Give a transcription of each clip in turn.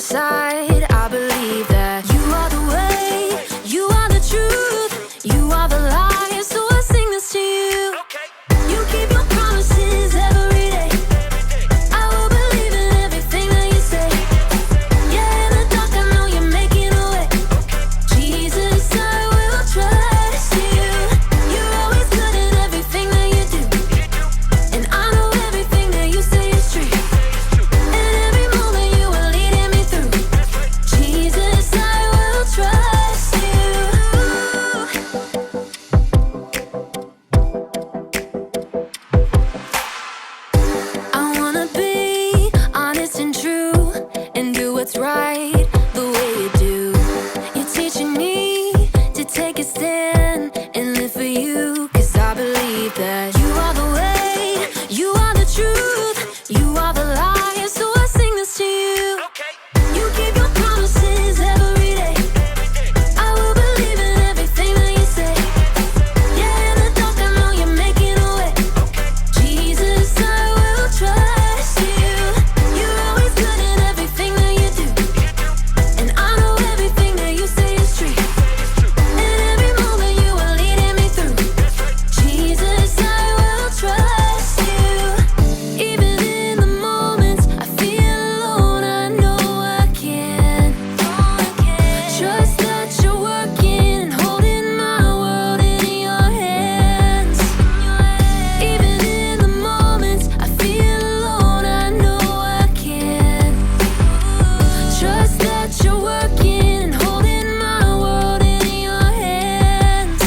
side. I believe that you are the way, you are the truth, you are the light. So I sing this to you. You keep your promises every day. I will believe in everything that you say. Yeah, in the dark I know you're making a way. Jesus, I will trust you. You're always good in everything that you do, and I know everything that you say is true. And every moment you are leading me through. Jesus, I will trust you. I wanna be honest and true, and do what's right the way you do. You're teaching me to take a stand and live for you, 'cause I believe that you are the way, you are the truth, you are the light. So I sing this to you. You keep your promises every day. I will believe in everything that you say. Yeah, in the dark I know you're making a way. Jesus, I will trust you. You're always good in everything that you do, and I know everything that you say is true. And every moment you are leading me through. Jesus, I will trust you. Even in the moments I feel alone, I know I can trust that you're working and holding my world in your hands. Even in the moments I feel alone, I know I can trust that you're working and holding my world in your hands.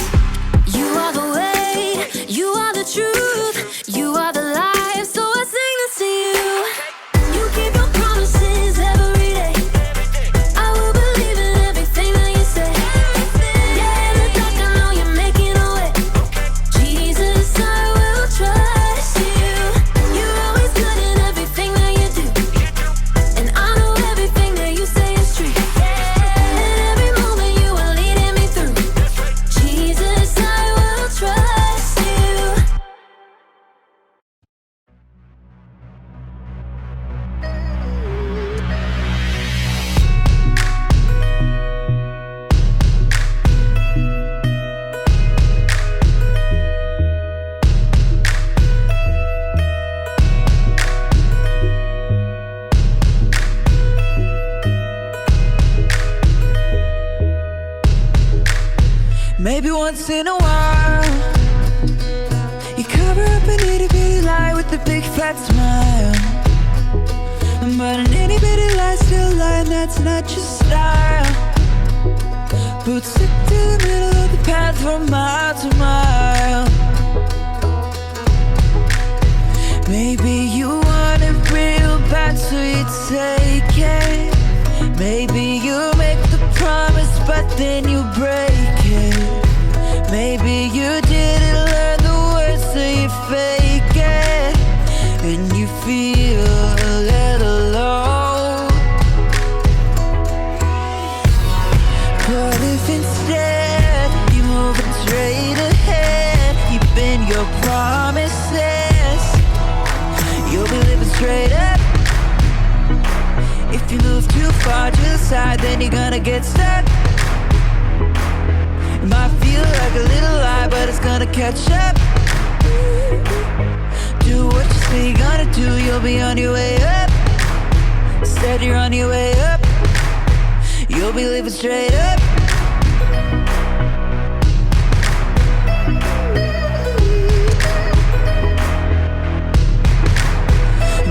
You are the way, you are the truth, you are the life. So I sing this to you. You keep your promises every day. I will believe in everything that you say. Yeah, in the dark I know you're making a way. Jesus, I will trust you. You're always good in everything that you do, and I know everything that you say is true. And every moment you are leading me through. Jesus, I will trust you. Maybe once in a while you cover up an itty bitty lie with a big fat smile. But an itty bitty lie still a lie, and that's not your style. But stick to the middle of the path from mile to mile. Maybe you want it real bad, so you take it. Maybe you make the promise, but then you break it. Maybe you didn't learn the words, so you fake it, and you feel a little low. But if instead you move straight ahead, you bend your promises, you'll be living straight up. If you move too far to the side, then you're gonna get stuck. It might feel like a little lie, but it's gonna catch up. Do what you say you're gonna do, you'll be on your way up. Instead you're on your way up, you'll be living straight up.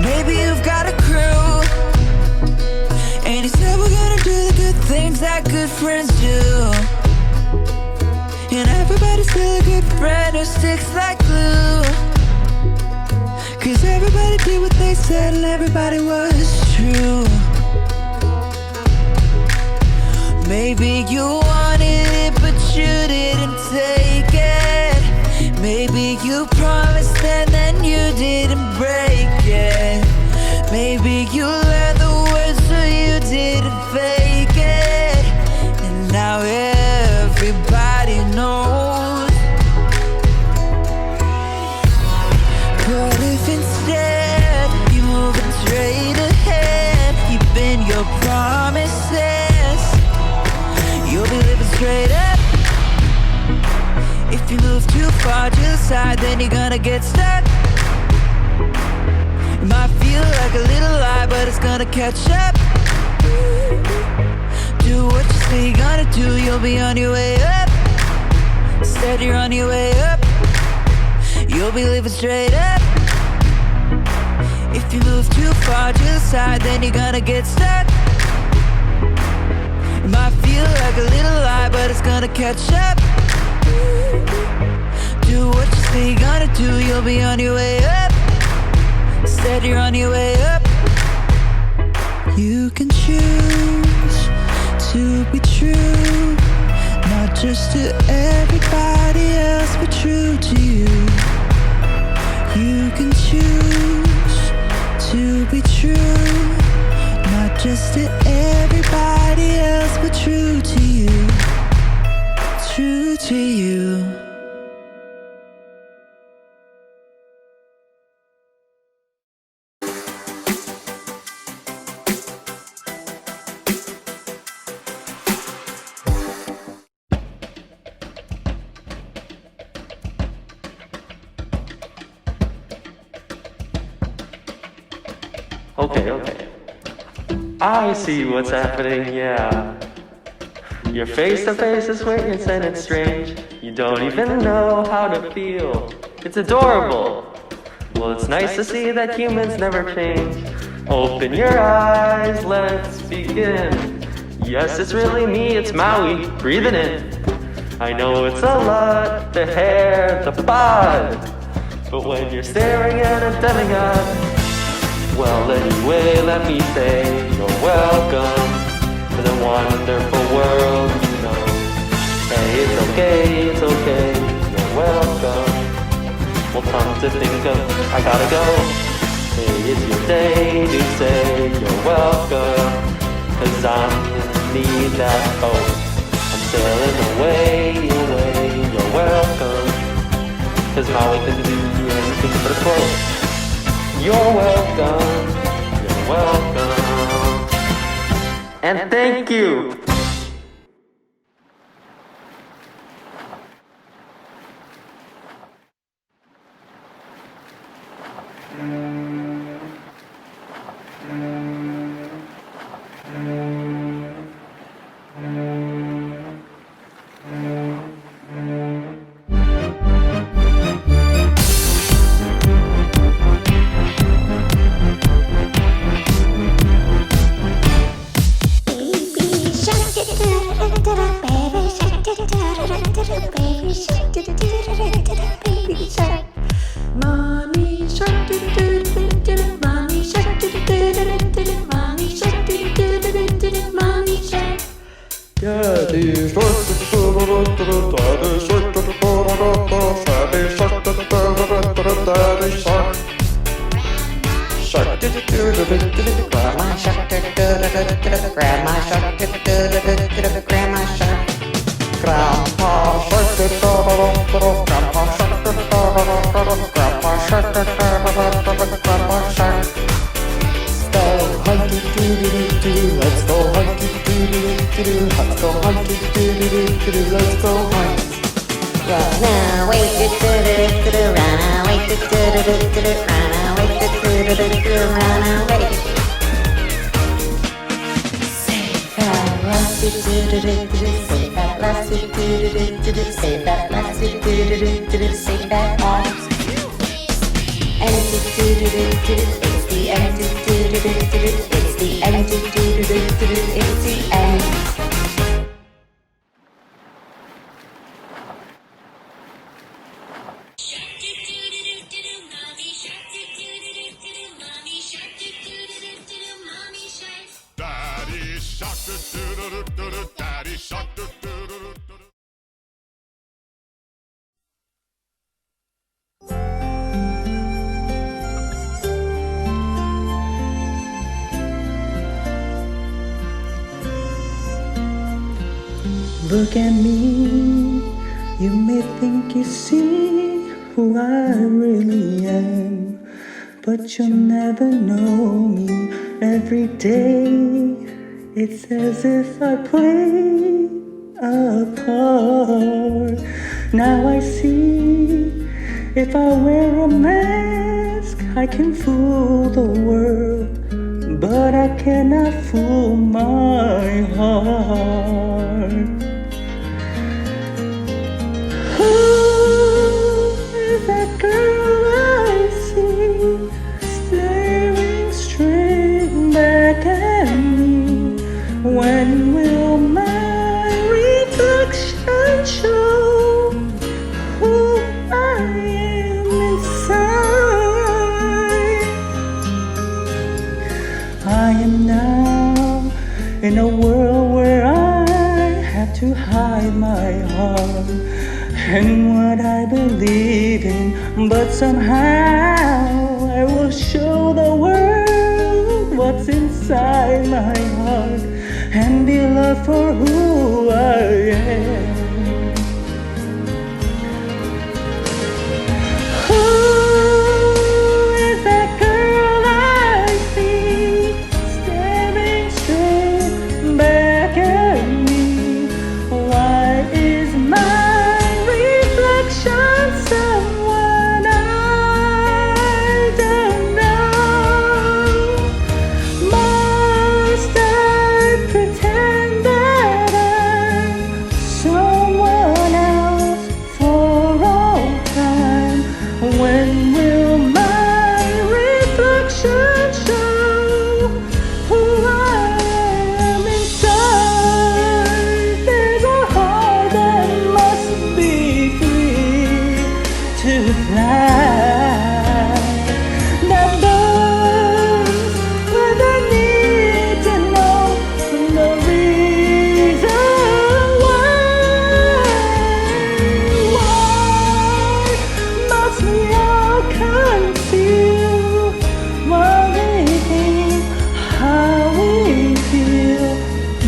Maybe you've got a crew, and you said we're gonna do the good things that good friends do. And everybody's still a good friend who sticks like glue, 'cause everybody did what they said and everybody was true. Maybe you wanted it, but you didn't take it. Maybe you promised and then you didn't break it. Maybe you learned the words so you didn't fake it, and now everybody knows. But if instead you move straight ahead, you bend your promise, move too far to the side, then you're gonna get stuck. It might feel like a little lie, but it's gonna catch up. Do what you say you're gonna do, you'll be on your way up. Instead you're on your way up. You'll be living straight up. If you move too far to the side, then you're gonna get stuck. It might feel like a little lie, but it's gonna catch up. Do what you say you're gonna do, you'll be on your way up. Instead you're on your way up. You can choose to be true, not just to everybody else, but true to you. You can choose to be true, not just to everybody else, but true to you. True to you. Okay. I see what's happening, yeah. Your face-to-face is waiting and it's strange. You don't even know how to feel. It's adorable. Well, it's nice to see that humans never change. Open your eyes, let's begin. Yes, it's really me, it's Maui, breathing in. I know it's a lot, the hair, the bod. But when you're staring at a demigod, well, anyway, let me say you're welcome to the wonderful world you know. Hey, it's okay, you're welcome. Well, come to think of, I gotta go. Hey, it's your day to say you're welcome, 'cause I'm in need that boat. I'm sailing away, you're welcome, 'cause Maui can do anything but a quote. You're welcome, and thank you. Look at me, you may think you see who I really am, but you'll never know me. Every day, it's as if I play a part. Now I see, if I wear a mask, I can fool the world, but I cannot fool my heart. Who is that girl I see, staring straight back at me? When will my reflection show who I am inside? I am now in a world where I have to hide my heart and what I believe in, but somehow I will show the world what's inside my heart and be loved for who I am. Who is that girl I see, staring straight back at me? Why is my reflection someone I don't know? Must I pretend that I'm someone else for all time? When will my reflection show who I am inside? There's a heart that must be free to fly, that burns with the need to know the reason why. Why must we all conceal what we think, how we feel?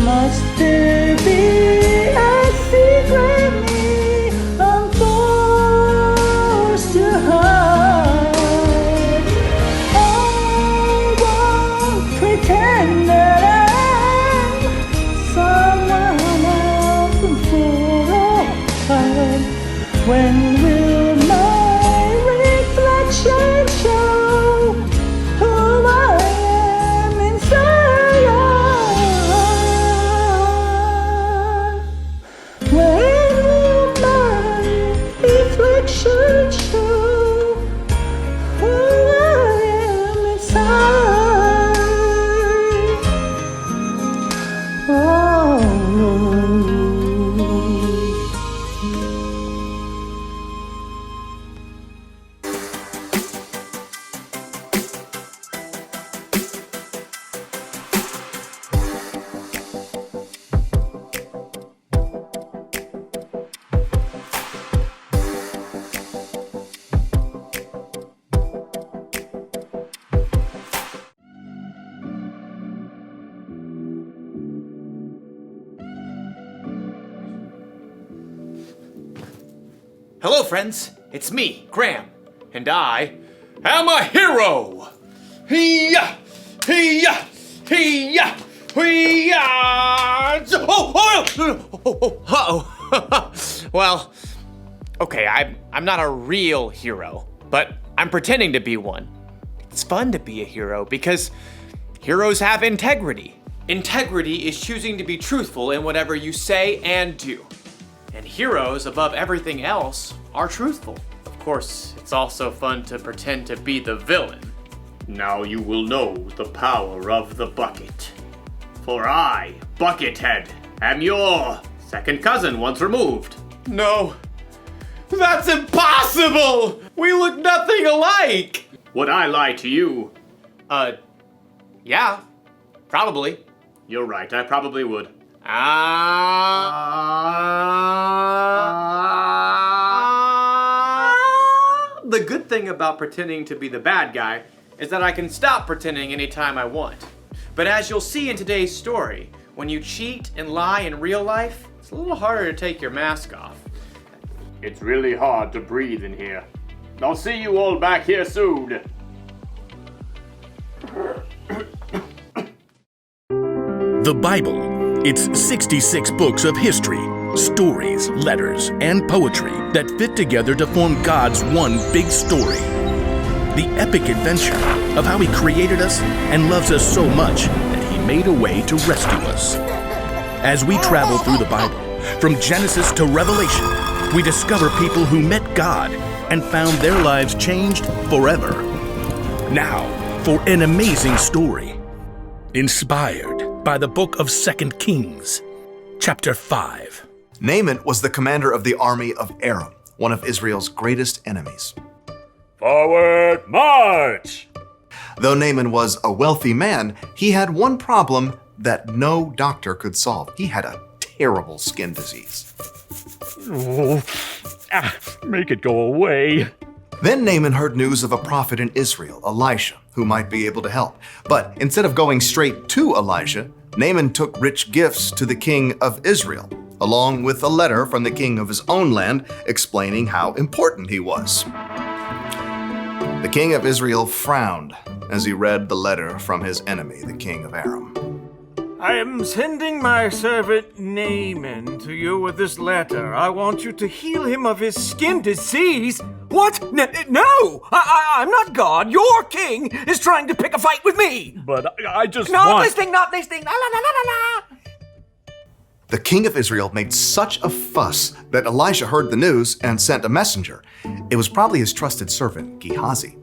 Must there be a secret me I'm forced to hide? I won't pretend that I'm someone else for all time. When will my reflection show who I am inside? When will my reflection show who I am inside? Oh. Hello, friends. It's me, Graham, and I am a hero. Hee-yah! Hee-yah! Hee-yah! Hee-yah! Uh-oh. Well, okay, I'm not a real hero, but I'm pretending to be one. It's fun to be a hero because heroes have integrity. Integrity is choosing to be truthful in whatever you say and do. And heroes, above everything else, are truthful. Of course, it's also fun to pretend to be the villain. Now you will know the power of the bucket. For I, Buckethead, am your second cousin once removed. No, that's impossible! We look nothing alike! Would I lie to you? Yeah, probably. You're right, I probably would. The good thing about pretending to be the bad guy is that I can stop pretending anytime I want. But as you'll see in today's story, when you cheat and lie in real life, it's a little harder to take your mask off. It's really hard to breathe in here. I'll see you all back here soon. The Bible. It's 66 books of history, Stories, letters, and poetry that fit together to form God's one big story. The epic adventure of how He created us and loves us so much that He made a way to rescue us. As we travel through the Bible, from Genesis to Revelation, we discover people who met God and found their lives changed forever. Now, for an amazing story, inspired by the book of 2 Kings, chapter 5. Naaman was the commander of the army of Aram, one of Israel's greatest enemies. Forward march! Though Naaman was a wealthy man, he had one problem that no doctor could solve. He had a terrible skin disease. Make it go away. Then Naaman heard news of a prophet in Israel, Elisha, who might be able to help. But instead of going straight to Elisha, Naaman took rich gifts to the king of Israel, along with a letter from the king of his own land explaining how important he was. The king of Israel frowned as he read the letter from his enemy, the king of Aram. I am sending my servant Naaman to you with this letter. I want you to heal him of his skin disease. What? No! I'm not God. Your king is trying to pick a fight with me. But I just Not want... listening, not listening. La, la, la, la, la. The king of Israel made such a fuss that Elisha heard the news and sent a messenger. It was probably his trusted servant, Gehazi.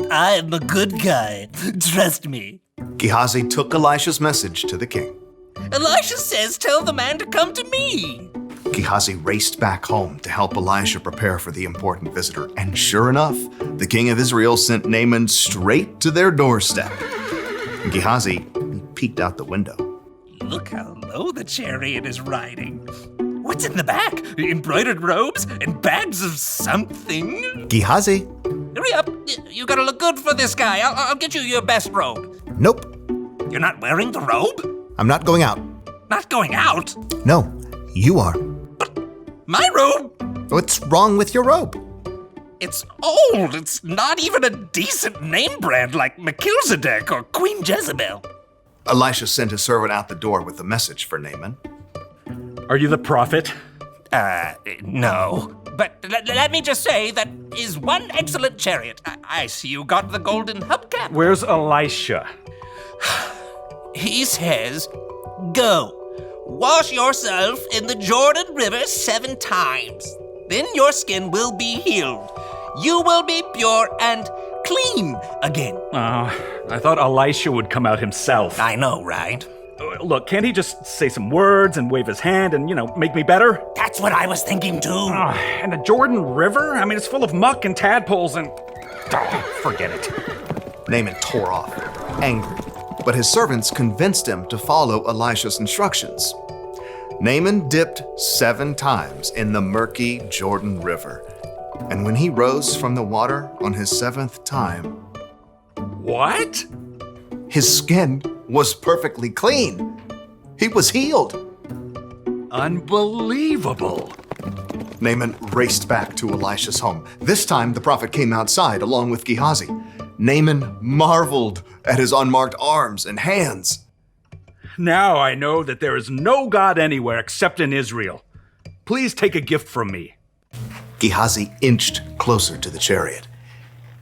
I'm a good guy. Trust me. Gehazi took Elisha's message to the king. Elisha says tell the man to come to me. Gehazi raced back home to help Elisha prepare for the important visitor. And sure enough, the king of Israel sent Naaman straight to their doorstep. Gehazi peeked out the window. Look how low the chariot is riding. What's in the back? Embroidered robes and bags of something? Gehazi? Hurry up. You gotta look good for this guy. I'll get you your best robe. Nope. You're not wearing the robe? I'm not going out. Not going out? No, you are. My robe? What's wrong with your robe? It's old. It's not even a decent name brand like Melchizedek or Queen Jezebel. Elisha sent his servant out the door with a message for Naaman. Are you the prophet? No. But let me just say that is one excellent chariot. I see you got the golden hubcap. Where's Elisha? He says, go. Wash yourself in the Jordan River 7 times. Then your skin will be healed. You will be pure and clean again. I thought Elisha would come out himself. I know, right? Look, can't he just say some words and wave his hand and, make me better? That's what I was thinking too. And the Jordan River? I mean, it's full of muck and tadpoles and... forget it. Naaman tore off, angry, but his servants convinced him to follow Elisha's instructions. Naaman dipped 7 times in the murky Jordan River, and when he rose from the water on his 7th time... What? His skin was perfectly clean. He was healed. Unbelievable. Naaman raced back to Elisha's home. This time, the prophet came outside along with Gehazi. Naaman marveled at his unmarked arms and hands. Now I know that there is no God anywhere except in Israel. Please take a gift from me. Gehazi inched closer to the chariot.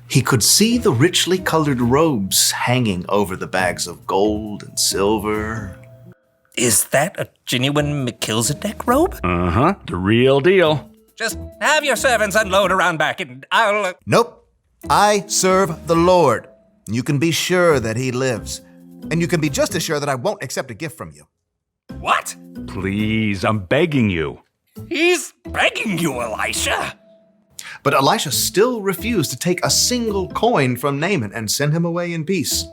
He could see the richly colored robes hanging over the bags of gold and silver. Is that a genuine Melchizedek robe? Uh-huh, the real deal. Just have your servants unload around back and I'll... Nope. I serve the Lord. You can be sure that he lives. And you can be just as sure that I won't accept a gift from you. What? Please, I'm begging you. He's begging you, Elisha. But Elisha still refused to take a single coin from Naaman and send him away in peace.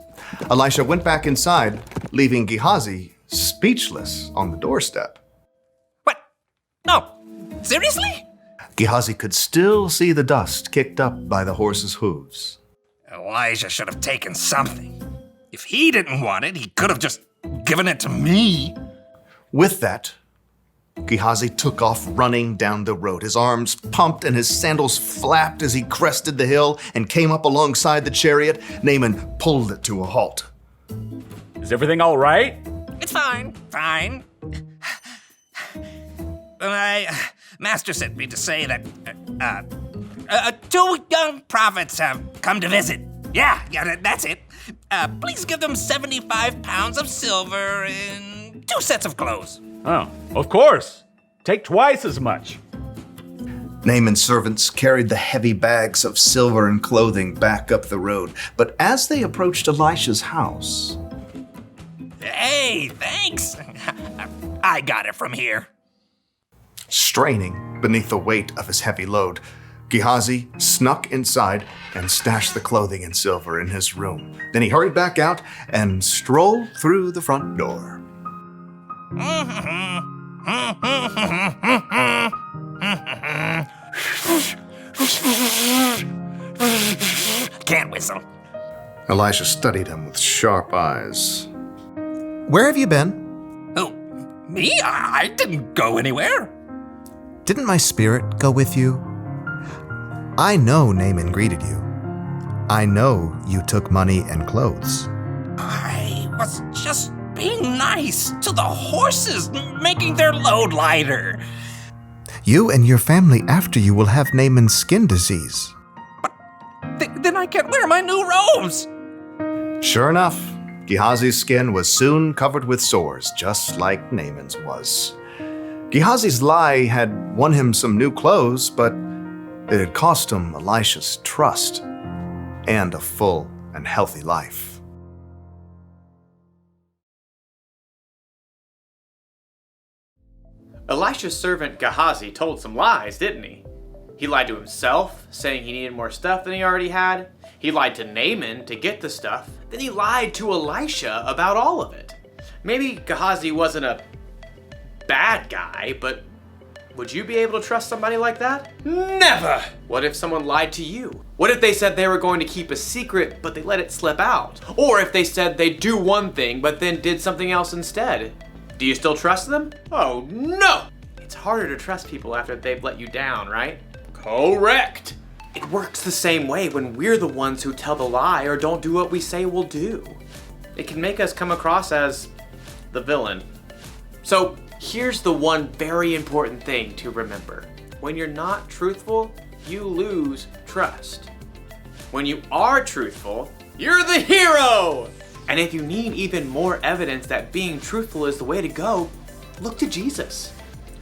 Elisha went back inside, leaving Gehazi speechless on the doorstep. What? No. Seriously? Gehazi could still see the dust kicked up by the horse's hooves. Elijah should have taken something. If he didn't want it, he could have just given it to me. With that, Gehazi took off running down the road. His arms pumped and his sandals flapped as he crested the hill and came up alongside the chariot. Naaman pulled it to a halt. Is everything all right? It's fine. Master sent me to say that 2 young prophets have come to visit. Yeah, that's it. Please give them 75 pounds of silver and 2 sets of clothes. Oh, of course. Take twice as much. Naaman's servants carried the heavy bags of silver and clothing back up the road, but as they approached Elisha's house... Hey, thanks. I got it from here. Straining beneath the weight of his heavy load, Gehazi snuck inside and stashed the clothing and silver in his room. Then he hurried back out and strolled through the front door. Can't whistle. Elisha studied him with sharp eyes. "Where have you been?" Oh, me? I didn't go anywhere. "Didn't my spirit go with you? I know Naaman greeted you. I know you took money and clothes." I was just being nice to the horses, making their load lighter. "You and your family after you will have Naaman's skin disease." Then I can't wear my new robes. Sure enough, Gehazi's skin was soon covered with sores, just like Naaman's was. Gehazi's lie had won him some new clothes, but it had cost him Elisha's trust and a full and healthy life. Elisha's servant Gehazi told some lies, didn't he? He lied to himself, saying he needed more stuff than he already had. He lied to Naaman to get the stuff. Then he lied to Elisha about all of it. Maybe Gehazi wasn't a bad guy, but would you be able to trust somebody like that? Never! What if someone lied to you? What if they said they were going to keep a secret, but they let it slip out? Or if they said they'd do one thing, but then did something else instead? Do you still trust them? Oh no! It's harder to trust people after they've let you down, right? Correct! It works the same way when we're the ones who tell the lie or don't do what we say we'll do. It can make us come across as the villain. So here's the one very important thing to remember. When you're not truthful, you lose trust. When you are truthful, you're the hero! And if you need even more evidence that being truthful is the way to go, look to Jesus.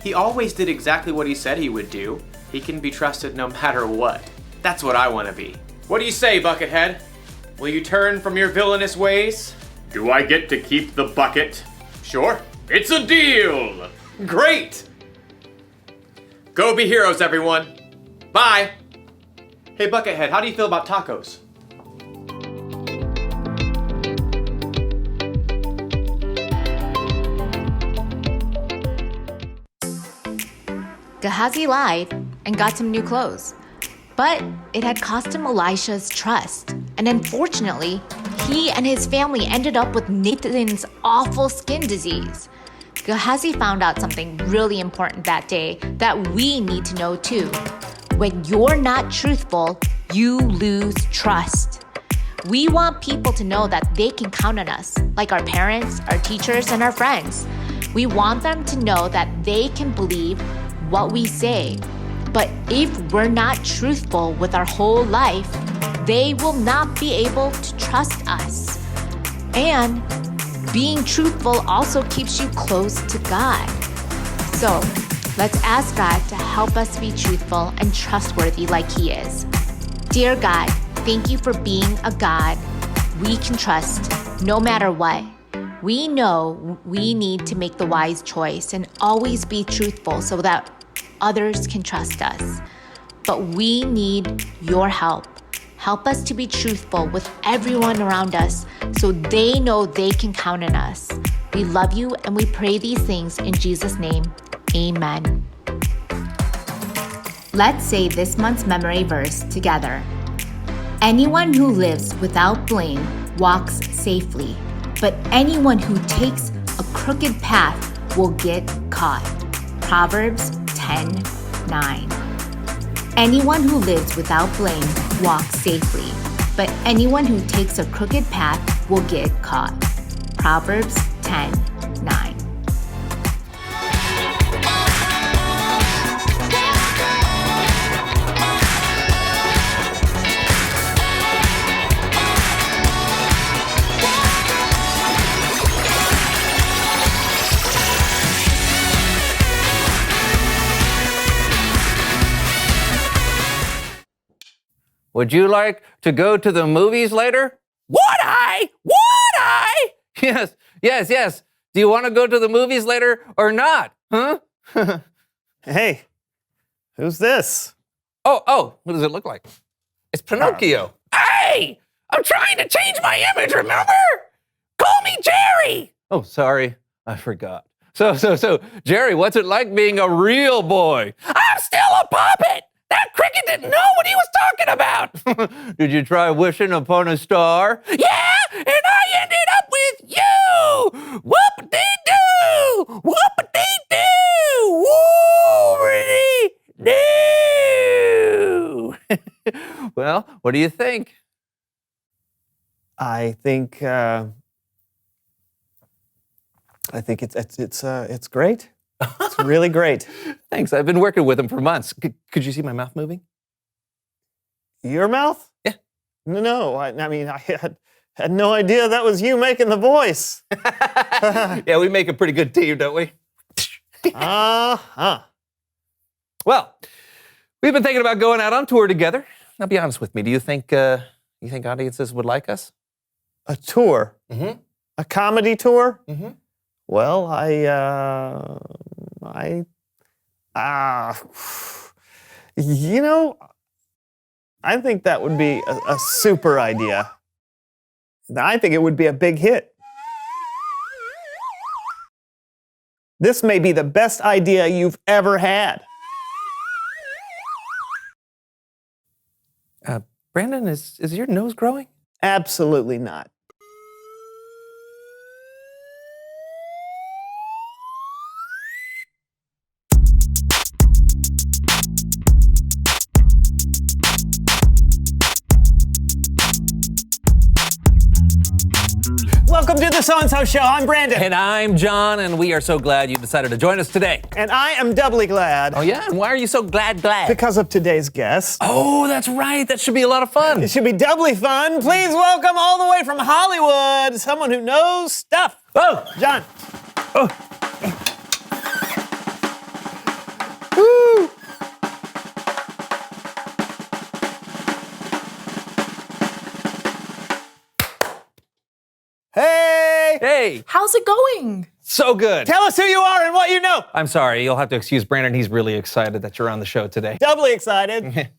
He always did exactly what he said he would do. He can be trusted no matter what. That's what I want to be. What do you say, Buckethead? Will you turn from your villainous ways? Do I get to keep the bucket? Sure. It's a deal! Great! Go be heroes, everyone. Bye! Hey, Buckethead, how do you feel about tacos? Gehazi lied and got some new clothes. But it had cost him Elisha's trust. And unfortunately, he and his family ended up with Nathan's awful skin disease. Gehazi found out something really important that day that we need to know too. When you're not truthful, you lose trust. We want people to know that they can count on us, like our parents, our teachers, and our friends. We want them to know that they can believe what we say. But if we're not truthful with our whole life, they will not be able to trust us. And being truthful also keeps you close to God. So let's ask God to help us be truthful and trustworthy like He is. Dear God, thank you for being a God we can trust no matter what. We know we need to make the wise choice and always be truthful so that others can trust us. But we need your help. Help us to be truthful with everyone around us so they know they can count on us. We love you and we pray these things in Jesus' name. Amen. Let's say this month's memory verse together. Anyone who lives without blame walks safely, but anyone who takes a crooked path will get caught. Proverbs 10:9. Anyone who lives without blame walks safely, but anyone who takes a crooked path will get caught. Proverbs 10:9. would you like to go to the movies later? Would I? Would I? Yes. Do you want to go to the movies later or not? Huh? Hey, who's this? Oh, what does it look like? It's Pinocchio. Hey! I'm trying to change my image, remember? Call me Jerry! Oh, sorry. I forgot. So, Jerry, what's it like being a real boy? I'm still a puppet! That cricket didn't know what he was talking about! Did you try wishing upon a star? Yeah! And I ended up with you! Whoop-a-dee-doo! Whoop-a-dee-doo! Woo-a-dee-doo! Well, what do you think? I think it's great. It's really great. Thanks. I've been working with him for months. Could you see my mouth moving? Your mouth? Yeah. No, I mean, I had no idea that was you making the voice. Yeah, we make a pretty good team, don't we? Uh-huh. Well, we've been thinking about going out on tour together. Now, be honest with me. Do you think audiences would like us? A tour? Mm-hmm. A comedy tour? Mm-hmm. Well, I think that would be a super idea. I think it would be a big hit. This may be the best idea you've ever had. Brandon, is your nose growing? Absolutely not. Welcome to the So-and-So Show. I'm Brandon. And I'm John, and we are so glad you decided to join us today. And I am doubly glad. Oh, yeah? And why are you so glad? Because of today's guest. Oh, that's right. That should be a lot of fun. It should be doubly fun. Please welcome all the way from Hollywood, someone who knows stuff. Oh, John. Oh. Woo. Hey! Hey! How's it going? So good. Tell us who you are and what you know. I'm sorry. You'll have to excuse Brandon. He's really excited that you're on the show today. Doubly excited.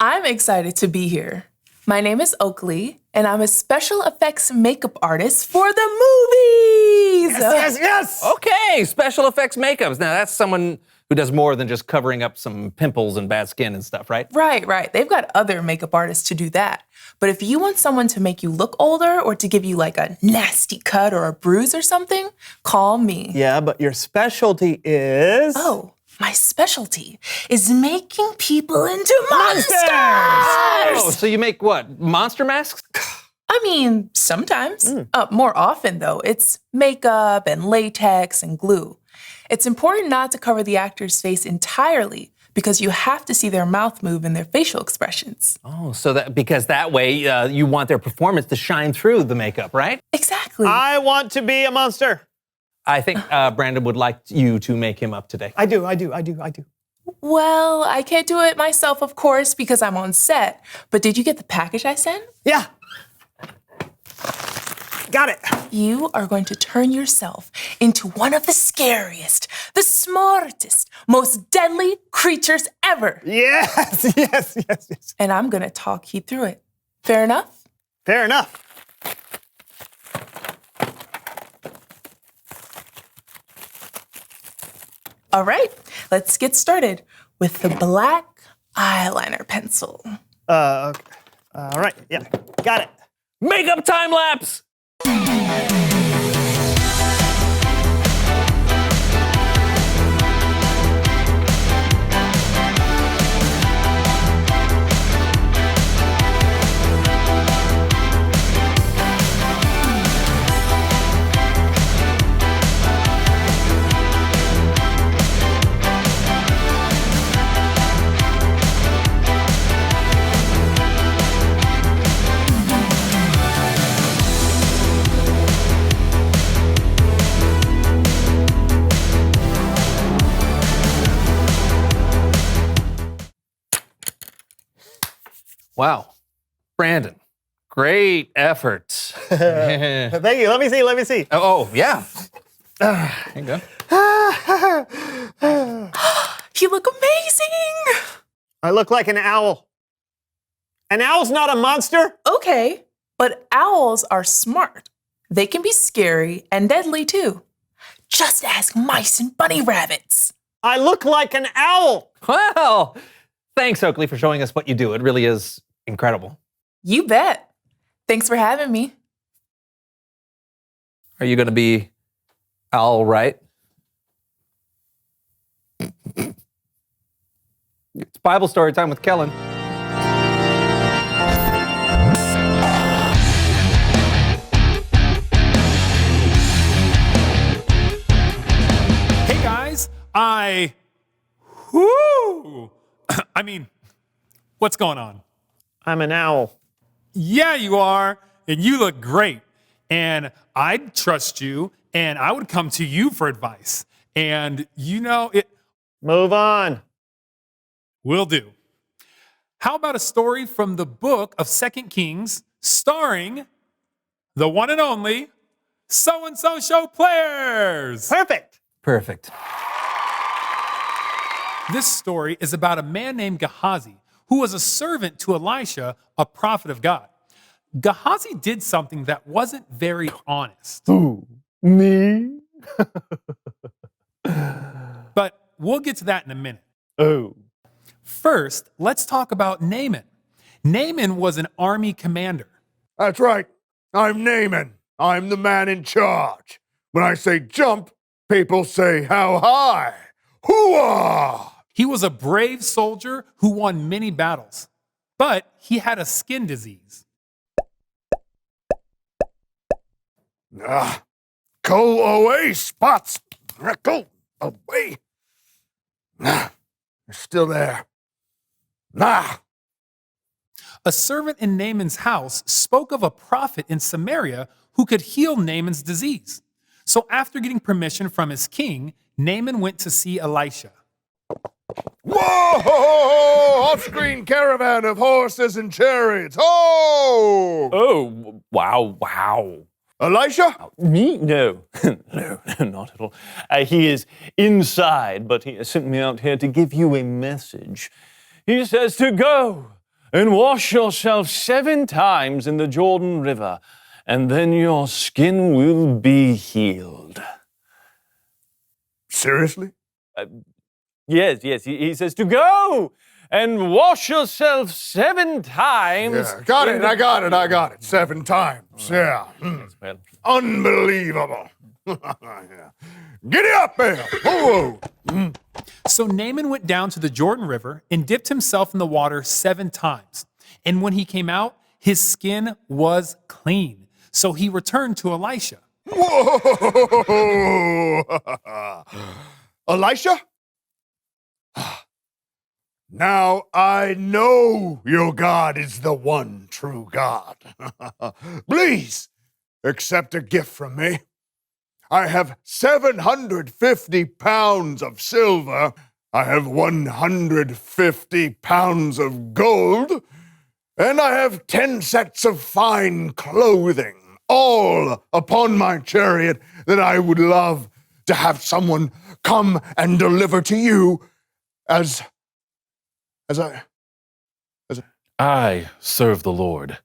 I'm excited to be here. My name is Oakley, and I'm a special effects makeup artist for the movies. Yes. Okay, special effects makeups. Now, that's someone who does more than just covering up some pimples and bad skin and stuff, right? Right. They've got other makeup artists to do that. But if you want someone to make you look older or to give you like a nasty cut or a bruise or something, call me. Yeah, but your specialty is... Oh, my specialty is making people into monsters! Oh, so you make what? Monster masks? I mean, sometimes. More often, though, it's makeup and latex and glue. It's important not to cover the actor's face entirely because you have to see their mouth move and their facial expressions. Oh, so because that way you want their performance to shine through the makeup, right? Exactly. I want to be a monster. I think Brandon would like you to make him up today. I do. Well, I can't do it myself, of course, because I'm on set. But did you get the package I sent? Yeah. Got it. You are going to turn yourself into one of the scariest, the smartest, most deadly creatures ever. Yes. And I'm going to talk you through it. Fair enough? Fair enough. All right, let's get started with the black eyeliner pencil. Okay. All right, yeah, got it. Makeup time lapse! Wow. Brandon, great effort. Thank you. Let me see. Oh, yeah. There you go. You look amazing! I look like an owl. An owl's not a monster. Okay, but owls are smart. They can be scary and deadly too. Just ask mice and bunny rabbits. I look like an owl. Well, thanks, Oakley, for showing us what you do. It really is incredible. You bet. Thanks for having me. Are you going to be all right? It's Bible story time with Kellen. Hey guys, I mean, what's going on? I'm an owl. Yeah, you are, and you look great. And I'd trust you, and I would come to you for advice. And you know it. Move on. Will do. How about a story from the book of 2 Kings starring the one and only So-and-so Show Players? Perfect. This story is about a man named Gehazi who was a servant to Elisha, a prophet of God. Gehazi did something that wasn't very honest. Who? Me? But we'll get to that in a minute. Oh. First, let's talk about Naaman. Naaman was an army commander. That's right. I'm Naaman. I'm the man in charge. When I say jump, people say how high. Hoo-ah! He was a brave soldier who won many battles, but he had a skin disease. Go away, spots. Go away. You're still there. A servant in Naaman's house spoke of a prophet in Samaria who could heal Naaman's disease. So after getting permission from his king, Naaman went to see Elisha. Whoa! Off-screen caravan of horses and chariots. Oh! Oh, wow. Elisha? Me? No. No, not at all. He is inside, but he has sent me out here to give you a message. He says to go and wash yourself 7 times in the Jordan River, and then your skin will be healed. Seriously? Yes. He says to go and wash yourself 7 times. Yeah, got it. I got it. 7 times. Yeah. Well. Unbelievable. Yeah. Giddy up there. Whoa. So Naaman went down to the Jordan River and dipped himself in the water 7 times. And when he came out, his skin was clean. So he returned to Elisha. Whoa! Elisha? Now I know your God is the one true God. Please accept a gift from me. I have 750 pounds of silver. I have 150 pounds of gold. And I have 10 sets of fine clothing, all upon my chariot that I would love to have someone come and deliver to you as I serve the Lord.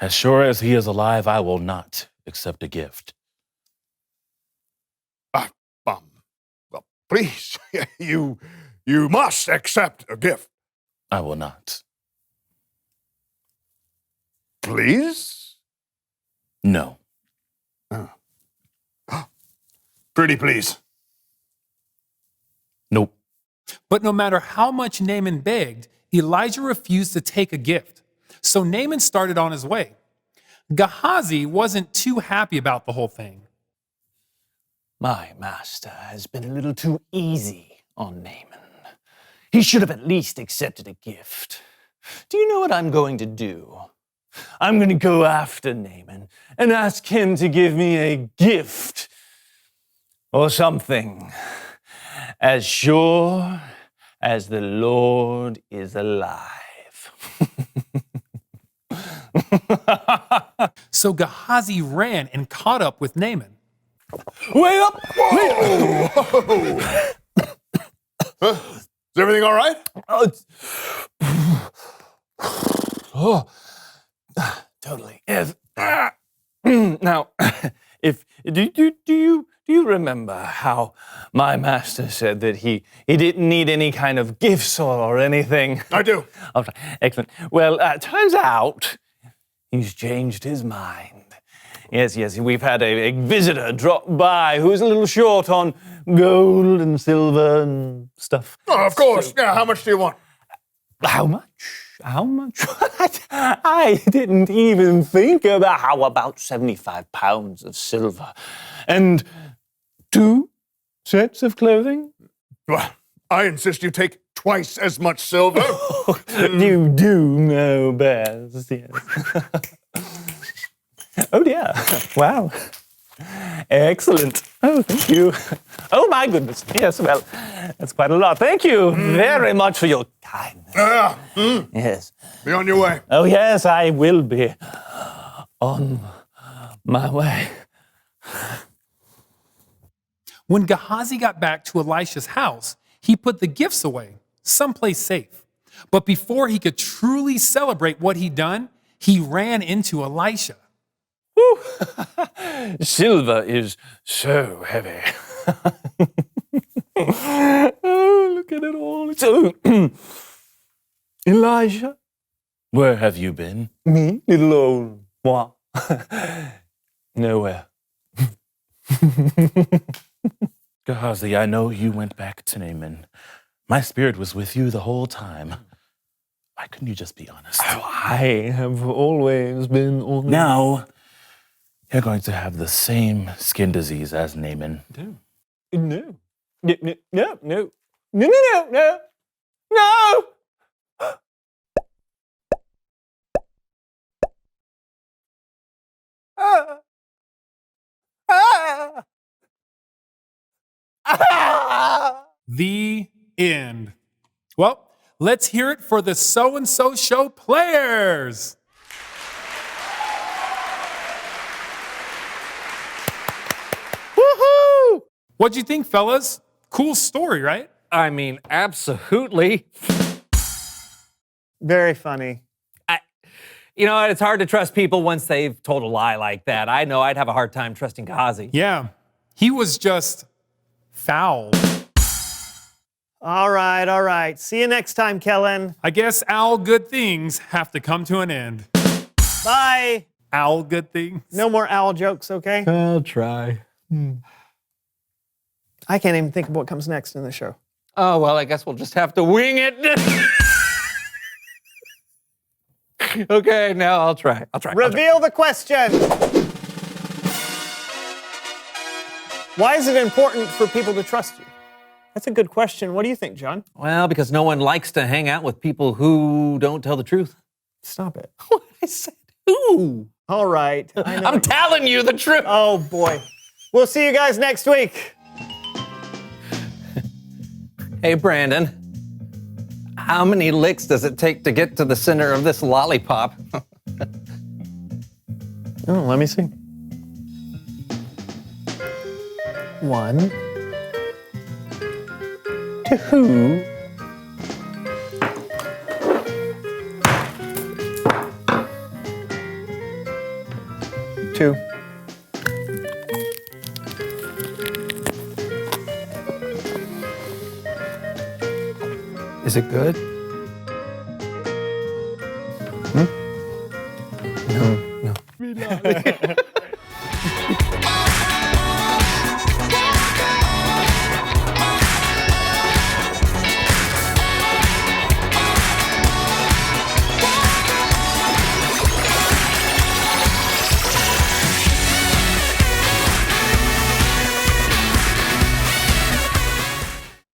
As sure as he is alive, I will not accept a gift. Well, please, you must accept a gift. I will not. Please? No. Pretty please. Nope. But no matter how much Naaman begged, Elijah refused to take a gift. So Naaman started on his way. Gehazi wasn't too happy about the whole thing. My master has been a little too easy on Naaman. He should have at least accepted a gift. Do you know what I'm going to do? I'm going to go after Naaman and ask him to give me a gift or something as sure as the Lord is alive. So Gehazi ran and caught up with Naaman. Wait up! Whoa! Is everything all right? Oh, totally. Yes. Now, do you remember how my master said that he didn't need any kind of gifts or anything? I do. Okay, excellent. Well, turns out he's changed his mind. Yes, we've had a visitor drop by who's a little short on gold and silver and stuff. Oh, of course. Yeah, how much do you want? How much? How much? I didn't even think about how about 75 pounds of silver and 2 sets of clothing? Well, I insist you take twice as much silver. You do know best, yes. Oh dear. Wow. Excellent. Oh, thank you. Oh my goodness. Yes, well, that's quite a lot. Thank you very much for your kindness. Yes. Be on your way. Oh yes, I will be on my way. When Gehazi got back to Elisha's house, he put the gifts away, someplace safe. But before he could truly celebrate what he'd done, he ran into Elisha. Whew. Silver is so heavy. Oh, look at it all. So, Elijah, where have you been? Me? Little old moi. Nowhere. Gehazi, I know you went back to Naaman. My spirit was with you the whole time. Why couldn't you just be honest? Oh, I have always been honest. Now, you're going to have the same skin disease as Naaman. No. No. No. The end. Well, let's hear it for the So-and-So Show players. Woohoo! What'd you think, fellas? Cool story, right? I mean, absolutely. Very funny. You know, it's hard to trust people once they've told a lie like that. I know I'd have a hard time trusting Gehazi. Yeah, he was just foul. All right. See you next time, Kellen. I guess all good things have to come to an end. Bye. Owl good things. No more owl jokes, okay? I'll try. I can't even think of what comes next in the show. Oh, well, I guess we'll just have to wing it. Okay, now I'll try. Reveal the question. Why is it important for people to trust you? That's a good question. What do you think, John? Well, because no one likes to hang out with people who don't tell the truth. Stop it. What I said? Who? All right. I'm telling you the truth. Oh, boy. We'll see you guys next week. Hey, Brandon. How many licks does it take to get to the center of this lollipop? Oh, let me see. 1, 2. 2. Is it good? No.